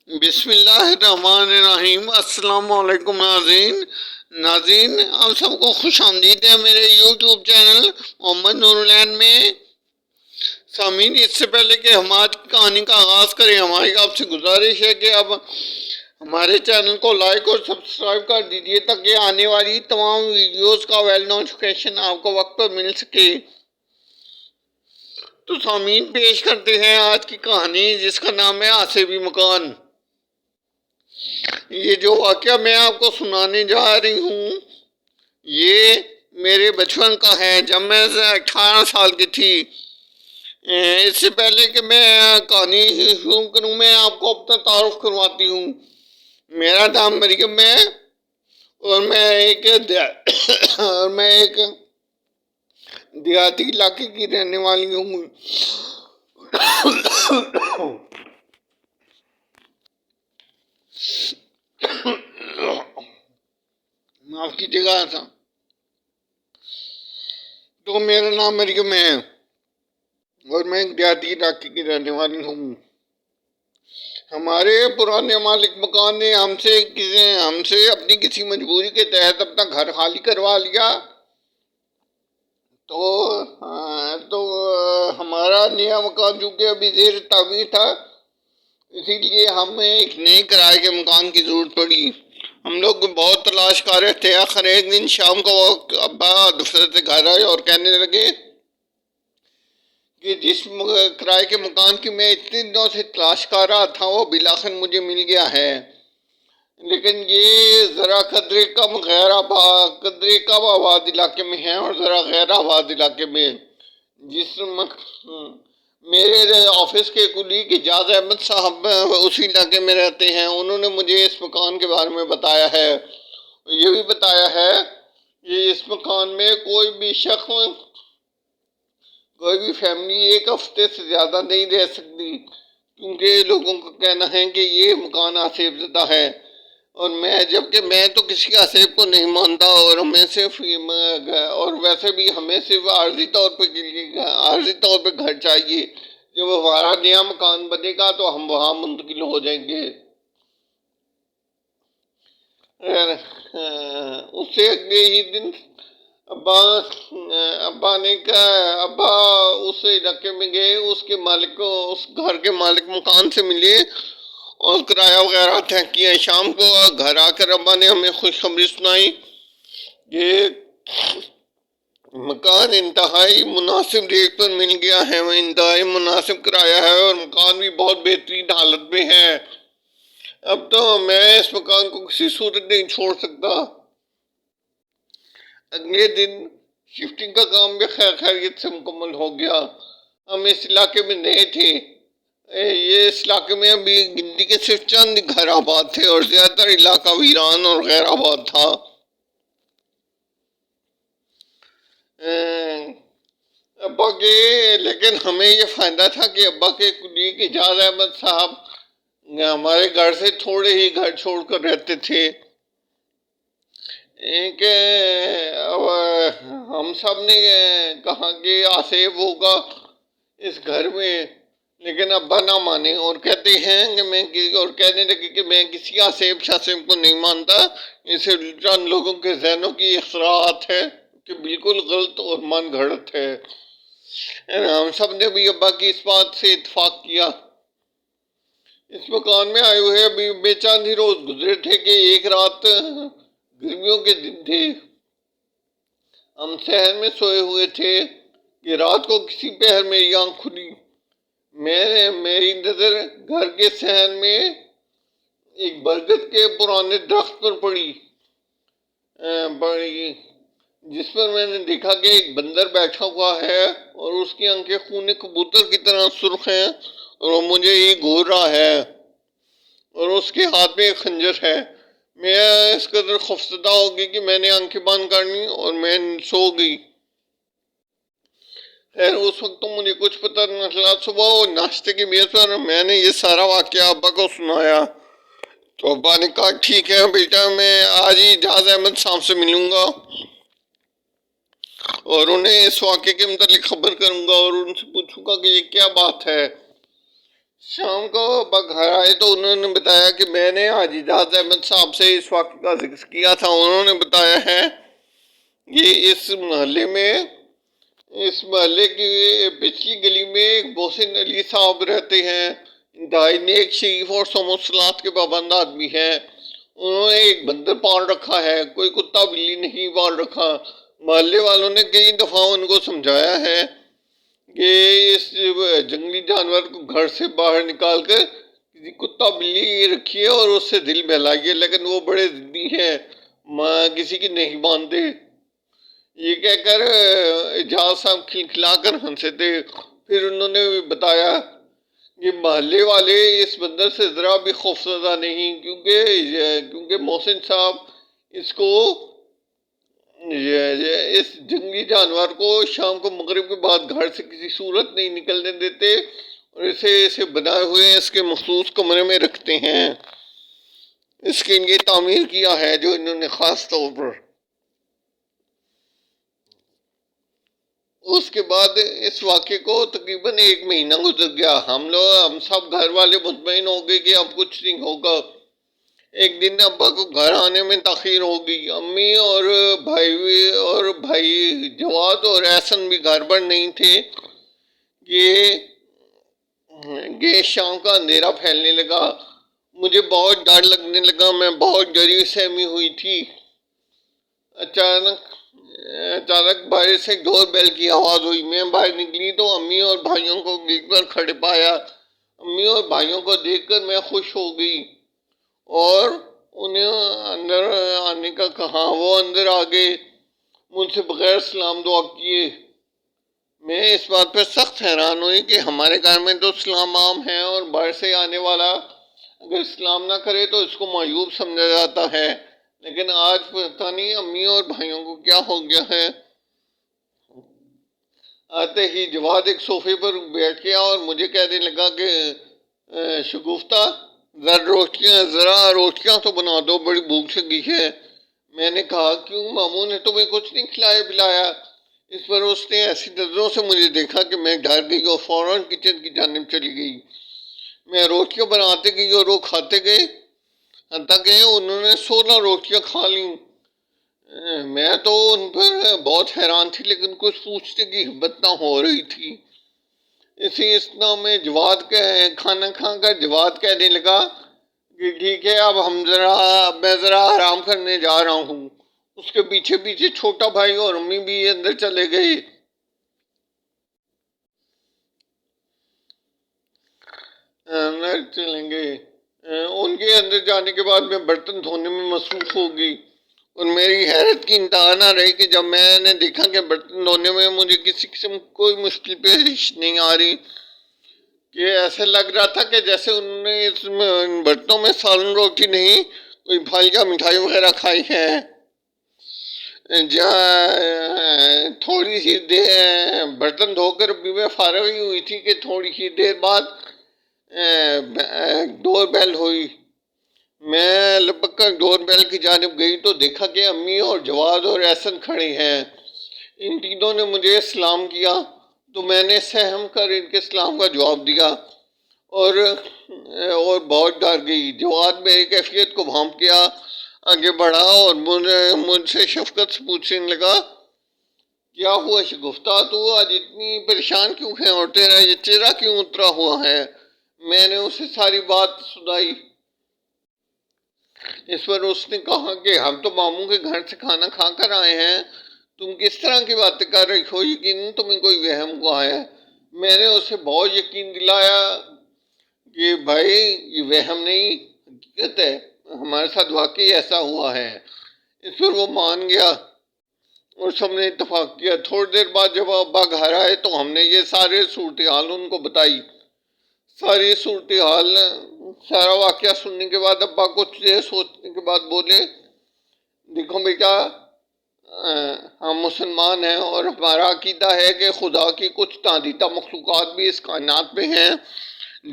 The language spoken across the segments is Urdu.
بسم اللہ الرحمن الرحیم۔ السلام علیکم ناظرین آپ سب کو خوش آمدید ہے میرے یوٹیوب چینل محمد نور العین میں۔ سامعین، اس سے پہلے کہ ہم آج کی کہانی کا آغاز کریں، ہماری آپ سے گزارش ہے کہ اب ہمارے چینل کو لائک اور سبسکرائب کر دیجیے تاکہ آنے والی تمام ویڈیوز کا نوٹیفیکیشن آپ کو وقت پر مل سکے۔ تو سامعین، پیش کرتے ہیں آج کی کہانی جس کا نام ہے آسیبی مکان۔ یہ جو واقعہ میں آپ کو سنانے جا رہی ہوں یہ میرے بچپن کا ہے، جب میں 18 سال کی تھی۔ اس سے پہلے کہ میں کہانی شروع کروں، میں آپ کو اپنا تعارف کرواتی ہوں۔ میرا نام مریم ہے اور میں ایک دیہاتی علاقے کی رہنے والی ہوں۔ معاف کیجیے گا تھا۔ تو میرا نام مریم ہے اور میں ایک دیہاتی علاقے کی رہنے والی ہوں۔ ہمارے پرانے مالک مکان نے ہم سے اپنی کسی مجبوری کے تحت اپنا گھر خالی کروا لیا۔ تو ہمارا نیا مکان چونکہ ابھی زیر تعمیر تھا، اسی لیے ہمیں ایک نئے کرائے کے مکان کی ضرورت پڑی۔ ہم لوگ بہت تلاش کر رہے تھے۔ آخر ایک دن شام کو ابا دفتر سے گھر آئے اور کہنے لگے کہ جس کرائے کے مکان کی میں اتنے دنوں سے تلاش کر رہا تھا وہ بالآخر مجھے مل گیا ہے، لیکن یہ ذرا قدرے کم آباد علاقے میں ہے اور ذرا غیر آباد علاقے میں۔ میرے آفس کے کلیگ اعجاز احمد صاحب اسی علاقے میں رہتے ہیں۔ انہوں نے مجھے اس مکان کے بارے میں بتایا ہے، یہ بھی بتایا ہے کہ اس مکان میں کوئی بھی شخص، کوئی بھی فیملی ایک ہفتے سے زیادہ نہیں رہ سکتی، کیونکہ لوگوں کا کہنا ہے کہ یہ مکان آسیب زدہ ہے۔ اور جبکہ میں تو کسی آسیب کو نہیں مانتا اور ویسے بھی ہمیں صرف عارضی طور پہ گھر چاہیے۔ جب ہمارا نیا مکان بنے گا تو ہم وہاں منتقل ہو جائیں گے۔ اس سے اگلے ہی دن ابا اس علاقے میں گئے، اس گھر کے مالک مکان سے ملے اور کرایہ وغیرہ طے کیا۔ شام کو گھر آ کر ابا نے ہمیں خوشخبری سنائی کہ مکان انتہائی مناسب ریٹ پر مل گیا ہے، وہ انتہائی مناسب کرایہ ہے اور مکان بھی بہت بہترین حالت میں ہے۔ اب تو میں اس مکان کو کسی صورت نہیں چھوڑ سکتا۔ اگلے دن شفٹنگ کا کام بھی خیر خیریت سے مکمل ہو گیا۔ ہم اس علاقے میں نئے تھے۔ اس علاقے میں ابھی گنتی کے صرف چند گھر آباد تھے اور زیادہ تر علاقہ ویران اور غیر آباد تھا۔ لیکن ہمیں یہ فائدہ تھا کہ ابا کے کلیگ اعجاز احمد صاحب ہمارے گھر سے تھوڑے ہی گھر چھوڑ کر رہتے تھے۔ ہم سب نے کہا کہ آسیب ہوگا اس گھر میں، لیکن ابا نہ مانے اور کہنے لگے کہ میں کسی آسیب شاسیب کو نہیں مانتا، یہ صرف چند لوگوں کے ذہنوں کی اختراعات ہے کہ بالکل غلط اور من گھڑت ہے۔ ہم سب نے بھی ابا کی اس بات سے اتفاق کیا۔ اس مکان میں آئے ہوئے ابھی بے چند ہی روز گزرے تھے کہ ایک رات گرمیوں کے دن تھے۔ ہم صحن میں سوئے ہوئے تھے کہ رات کو کسی پہر میری آنکھ کھلی۔ میری نظر گھر کے صحن میں ایک برگد کے پرانے درخت پر پڑی، جس پر میں نے دیکھا کہ ایک بندر بیٹھا ہوا ہے اور اس کی آنکھیں خون کبوتر کی طرح سرخ ہیں اور وہ مجھے ہی گھور رہا ہے اور اس کے ہاتھ میں ایک خنجر ہے۔ میں اس قدر خوفزدہ ہو گئی کہ میں نے آنکھیں بند کر لیں اور میں سو گئی۔ خیر اس وقت تو مجھے کچھ پتہ نہ چلا۔ صبح ناشتے کی میز پر میں نے یہ سارا واقعہ ابا کو سنایا تو ابا نے کہا ٹھیک ہے بیٹا، میں آج ہی اعجاز احمد صاحب سے ملوں گا اور انہیں اس واقعے کے متعلق خبر کروں گا اور ان سے پوچھوں گا کہ یہ کیا بات ہے۔ شام کو ابا گھر آئے تو انہوں نے بتایا کہ میں نے حاجی جاز احمد صاحب سے اس واقعے کا ذکر کیا تھا. انہوں نے بتایا ہے کہ اس محلے کی پچھلی گلی میں ایک محسن علی صاحب رہتے ہیں. انتہائی نیک، شریف اور صوم و صلات کے پابند آدمی ہیں. انہوں نے ایک بندر پال رکھا ہے، کوئی کتا بلی نہیں پال رکھا. محلے والوں نے کئی دفعہ ان کو سمجھایا ہے کہ اس جنگلی جانور کو گھر سے باہر نکال کر کسی کتا بلی رکھیے اور اس سے دل بہلائیے، لیکن وہ بڑے ضدی ہیں، کسی کی نہیں مانتے. یہ کہہ کر اعجاز صاحب کھلکھلا کر ہنسے تھے. پھر انہوں نے بتایا کہ محلے والے اس بندر سے ذرا بھی خوفزدہ نہیں، کیونکہ محسن صاحب اس کو اس جنگلی جانور کو شام کو مغرب کے بعد گھر سے کسی صورت نہیں نکلنے دیتے اور اسے بنائے ہوئے اس کے مخصوص کمرے میں رکھتے ہیں. اس کے لیے تعمیر کیا ہے جو انہوں نے خاص طور پر. اس کے بعد اس واقعے کو تقریباً 1 مہینہ گزر گیا. ہم سب گھر والے مطمئن ہو گئے کہ اب کچھ نہیں ہوگا. ایک دن ابا کو گھر آنے میں تاخیر ہو گئی. امی اور بھائی جواد اور احسن بھی گھر پر نہیں تھے کہ شام کا اندھیرا پھیلنے لگا. مجھے بہت ڈر لگنے لگا. میں بہت ڈری سہمی ہوئی تھی. اچانک باہر سے ڈور بیل کی آواز ہوئی. میں باہر نکلی تو امی اور بھائیوں کو گیٹ پر کھڑے پایا. امی اور بھائیوں کو دیکھ کر میں خوش ہو گئی اور انہیں اندر آنے کا کہا. وہ اندر آ گئے، مجھ سے بغیر سلام دعا کیے. میں اس بات پر سخت حیران ہوئی کہ ہمارے گھر میں تو سلام عام ہے اور باہر سے آنے والا اگر سلام نہ کرے تو اس کو معیوب سمجھا جاتا ہے، لیکن آج پتہ نہیں امی اور بھائیوں کو کیا ہو گیا ہے. آتے ہی جواد ایک صوفے پر بیٹھ گیا اور مجھے کہنے لگا کہ شگفتہ ذرا روٹیاں تو بنا دو، بڑی بھوک لگی ہے. میں نے کہا کیوں ماموں نے تمہیں کچھ نہیں کھلایا پلایا؟ اس پر اس نے ایسی نظروں سے مجھے دیکھا کہ میں ڈر گئی اور فوراً کچن کی جانب چلی گئی. میں روٹیاں بناتے گئی اور وہ کھاتے گئے، حتیٰ کہ انہوں نے 16 روٹیاں کھا لیں. میں تو ان پر بہت حیران تھی لیکن کچھ پوچھنے کی ہمت نہ ہو رہی تھی. اسی اسنا میں کھانا کھا کر جواد کہنے لگا کہ ٹھیک ہے اب میں ذرا آرام کرنے جا رہا ہوں. اس کے پیچھے پیچھے چھوٹا بھائی اور امی بھی اندر چلے گئے. ان کے اندر جانے کے بعد میں برتن دھونے میں مصروف ہو گئی اور میری حیرت کی انتہا نہ رہی کہ جب میں نے دیکھا کہ برتن دھونے میں مجھے کسی قسم کوئی مشکل پیش نہیں آ رہی کہ ایسے لگ رہا تھا کہ جیسے انہوں نے اس برتنوں میں سالن روٹی نہیں کوئی پھل یا مٹھائی وغیرہ کھائی ہے. تھوڑی سی دیر برتن دھو کر بھی میں فارغ ہی ہوئی تھی کہ تھوڑی سی دیر بعد ڈور بیل ہوئی. میں لپک کر ڈور بیل کی جانب گئی تو دیکھا کہ امی اور جواد اور احسن کھڑے ہیں. ان تینوں نے مجھے سلام کیا تو میں نے سہم کر ان کے سلام کا جواب دیا اور بہت ڈر گئی. جواد میری کیفیت کو بھانپ گیا، آگے بڑھا اور مجھ سے شفقت سے پوچھنے لگا کیا ہوا شگفتہ، تو آج اتنی پریشان کیوں ہے اور تیرا یہ چہرہ کیوں اترا ہوا ہے؟ میں نے اسے ساری بات سنائی. اس پر اس نے کہا کہ ہم تو ماموں کے گھر سے کھانا کھا کر آئے ہیں، تم کس طرح کی باتیں کر رہی ہو؟ یقیناً تمہیں کوئی وہم ہوا ہے. میں نے اسے بہت یقین دلایا کہ بھائی یہ وہم نہیں، حقیقت ہے، ہمارے ساتھ واقعی ایسا ہوا ہے. اس پر وہ مان گیا اور سب نے اتفاق کیا. تھوڑی دیر بعد جب ابا گھر آئے تو ہم نے یہ سارے صورتحال ان کو بتائی. سارا واقعہ سننے کے بعد ابا کچھ دیر سوچنے کے بعد بولے دیکھو بیٹا، ہم مسلمان ہیں اور ہمارا عقیدہ ہے کہ خدا کی کچھ نادیدہ مخلوقات بھی اس کائنات میں ہیں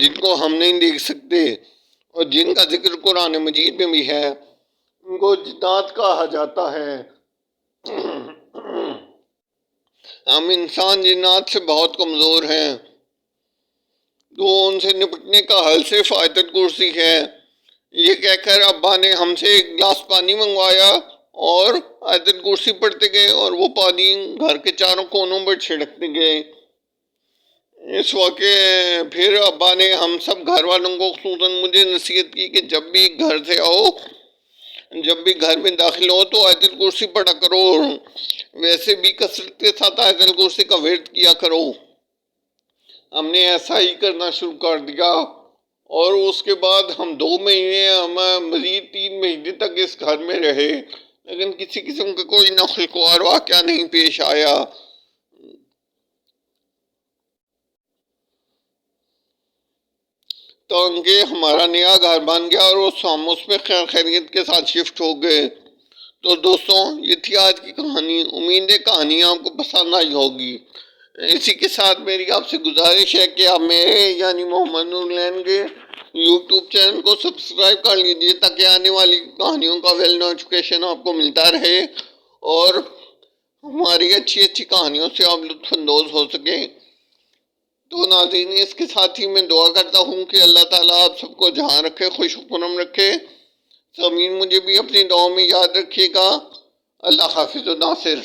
جن کو ہم نہیں دیکھ سکتے اور جن کا ذکر قرآن مجید میں بھی ہے. ان کو جنات کہا جاتا ہے. ہم انسان جنات سے بہت کمزور ہیں. تو ان سے نپٹنے کا حل صرف آیت الکرسی ہے۔ یہ کہہ کر ابا نے ہم سے ایک گلاس پانی منگوایا اور آیت الکرسی پڑھتے گئے اور وہ پانی گھر کے چاروں کونوں پر چھڑکتے گئے۔ اس واقعے پھر ابا نے ہم سب گھر والوں کو خصوصاً مجھے نصیحت کی کہ جب بھی گھر سے آؤ، جب بھی گھر میں داخل ہو تو آیت الکرسی پڑھا کرو، ویسے بھی کثرت کے ساتھ آیت الکرسی کا ورد کیا کرو۔ ہم نے ایسا ہی کرنا شروع کر دیا اور اس کے بعد ہم 2 مہینے، ہم مزید 3 مہینے تک اس گھر میں رہے، لیکن کسی قسم کا کوئی ناخوشگوار واقعہ نہیں پیش آیا۔ تاکہ ہمارا نیا گھر بن گیا اور ہم اس میں خیر خیریت کے ساتھ شفٹ ہو گئے۔ تو دوستوں، یہ تھی آج کی کہانی۔ امید ہے کہانی آپ کو پسند آئی ہوگی۔ اسی کے ساتھ میری آپ سے گزارش ہے کہ آپ میرے یعنی محمد نور لین کے یوٹیوب چینل کو سبسکرائب کر لیجیے تاکہ آنے والی کہانیوں کا ویل نوٹیفیکیشن آپ کو ملتا رہے اور ہماری اچھی اچھی کہانیوں سے آپ لطف اندوز ہو سکیں۔ تو ناظرین، اس کے ساتھ ہی میں دعا کرتا ہوں کہ اللہ تعالیٰ آپ سب کو جہاں رکھے، خوش و خرم رکھے۔ سامعین، مجھے بھی اپنی دعاؤں میں یاد رکھیے گا۔ اللہ حافظ و ناصر۔